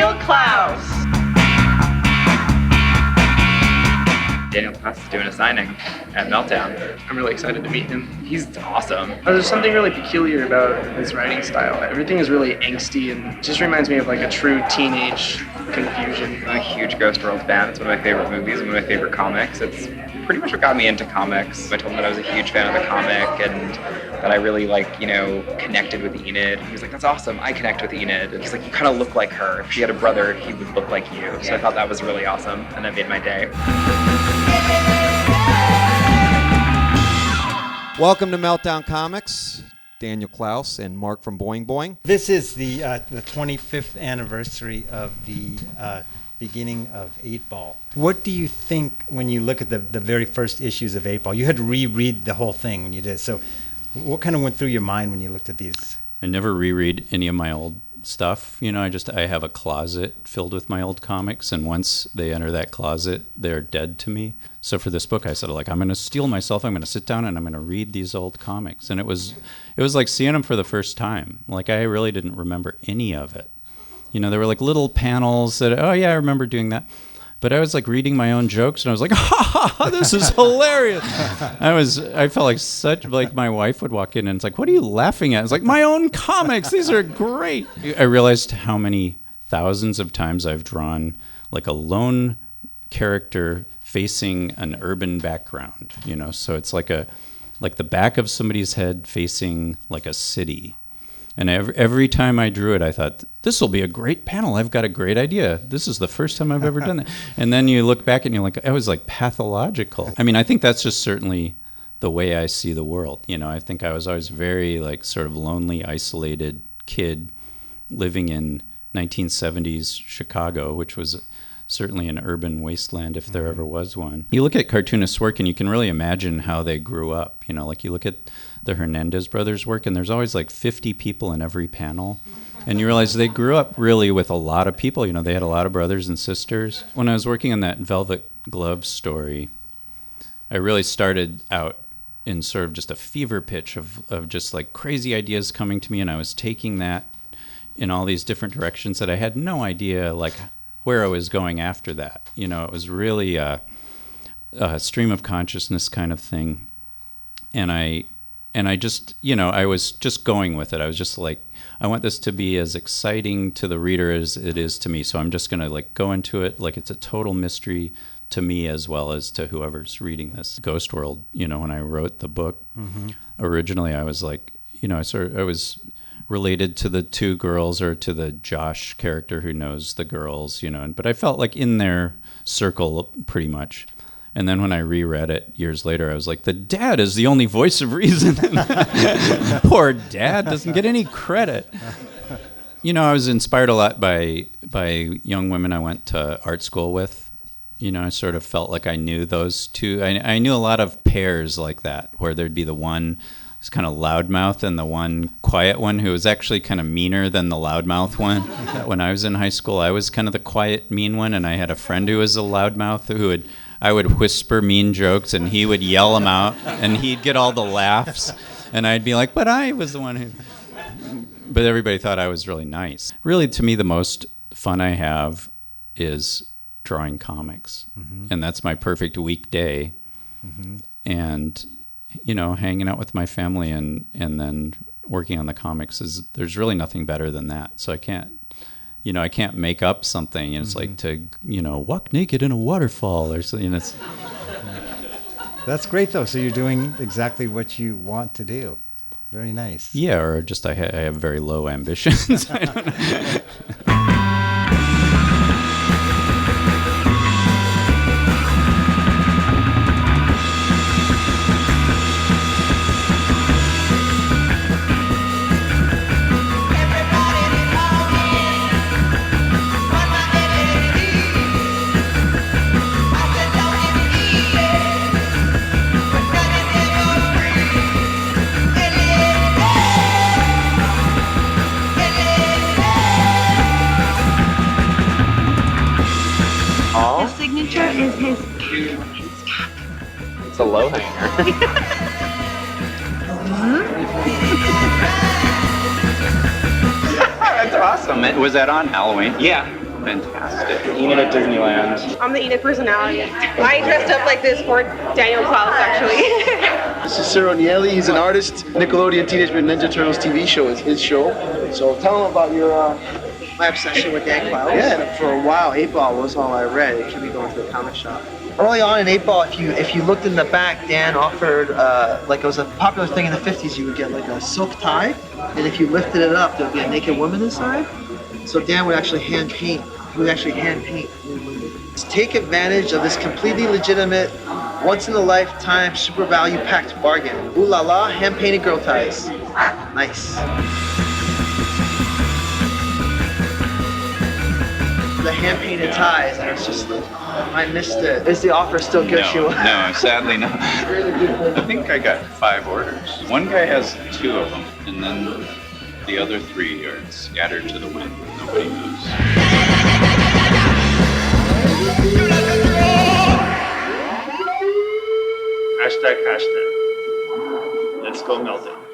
Daniel Clowes. Daniel Clowes is doing a signing at Meltdown. I'm really excited to meet him. He's awesome. There's something really peculiar about his writing style. Everything is really angsty and just reminds me of like a true teenage confusion. I'm a huge Ghost World fan. It's one of my favorite movies, one of my favorite comics. It's pretty much what got me into comics. I told him that I was a huge fan of the comic and that I really connected with Enid. He was like, that's awesome, I connect with Enid. And he's like, you kind of look like her. If she had a brother, he would look like you. So I thought that was really awesome, and that made my day. Welcome to Meltdown Comics. Daniel Clowes and Mark from Boing. This is the 25th anniversary of the beginning of Eightball. What do you think when you look at the very first issues of Eightball? You had to reread the whole thing when you did. So what kind of went through your mind when you looked at these? I never reread any of my old stuff. You know, I have a closet filled with my old comics, and once they enter that closet, they're dead to me. So for this book, I said, I'm going to steel myself. I'm going to sit down and I'm going to read these old comics. And it was like seeing them for the first time. Like, I really didn't remember any of it. You know, there were like little panels that, oh yeah, I remember doing that. But I was like reading my own jokes, and I was like, ha, this is hilarious. I felt like my wife would walk in and it's like, what are you laughing at? It's like, my own comics, these are great. I realized how many thousands of times I've drawn like a lone character facing an urban background, you know? So it's like the back of somebody's head facing like a city. And every time I drew it, I thought, this will be a great panel. I've got a great idea. This is the first time I've ever done that. And then you look back and you're like, I was like pathological. I mean, I think that's just certainly the way I see the world. You know, I think I was always very like sort of lonely, isolated kid living in 1970s Chicago, which was certainly an urban wasteland if there ever was one. You look at cartoonists' work and you can really imagine how they grew up. You know, like you look at the Hernandez brothers' work, and there's always like 50 people in every panel. And you realize they grew up really with a lot of people. You know, they had a lot of brothers and sisters. When I was working on that Velvet Glove story, I really started out in sort of just a fever pitch of just like crazy ideas coming to me, and I was taking that in all these different directions that I had no idea like where I was going after that. You know, it was really a stream of consciousness kind of thing. And I just, you know, I was just going with it. I was just like, I want this to be as exciting to the reader as it is to me. So I'm just going to like go into it like it's a total mystery to me as well as to whoever's reading this. Ghost World, you know, when I wrote the book, originally I was like, you know, I was related to the two girls or to the Josh character who knows the girls, you know, but I felt like in their circle pretty much. And then when I reread it years later, I was like, the dad is the only voice of reason. Poor dad doesn't get any credit. You know, I was inspired a lot by young women I went to art school with. You know, I sort of felt like I knew those two. I knew a lot of pairs like that, where there'd be the one who's kind of loudmouth and the one quiet one who was actually kind of meaner than the loudmouth one. When I was in high school, I was kind of the quiet, mean one, and I had a friend who was a loudmouth I would whisper mean jokes, and he would yell them out, and he'd get all the laughs, and I'd be like, but I was the one who... But everybody thought I was really nice. Really, to me, the most fun I have is drawing comics, and that's my perfect weekday, and, you know, hanging out with my family and then working on the comics there's really nothing better than that. So I can't make up something. And it's like to, you know, walk naked in a waterfall or something. It's That's great, though. So you're doing exactly what you want to do. Very nice. Yeah, or just I have very low ambitions. I don't know. Is his cap. It's a low hanger. That's awesome. Was that on Halloween? Yeah. Fantastic. Enid at Disneyland. I'm the Enid personality. I dressed up like this for Daniel Clowes, actually. This is Sir O'Neilly. He's an artist. Nickelodeon Teenage Mutant Ninja Turtles TV show is his show. So tell him about your My obsession with Dan Clowes. yeah. For a while, 8-Ball was all I read. It kept me going to the comic shop. Early on in 8-Ball, if you looked in the back, Dan offered, like it was a popular thing in the 50s, you would get like a silk tie, and if you lifted it up, there would be a naked woman inside. So Dan would actually hand paint. He would actually hand paint. Take advantage of this completely legitimate, once-in-a-lifetime, super value-packed bargain. Ooh la la, hand-painted girl ties. Nice. The hand-painted ties, and it's just like, oh, I missed it. Is the offer still good, Sheila? No, sadly not. I think I got 5 orders. One guy has 2 of them, and then the other 3 are scattered to the wind. Nobody moves. Hashtag. Let's go Meltdown.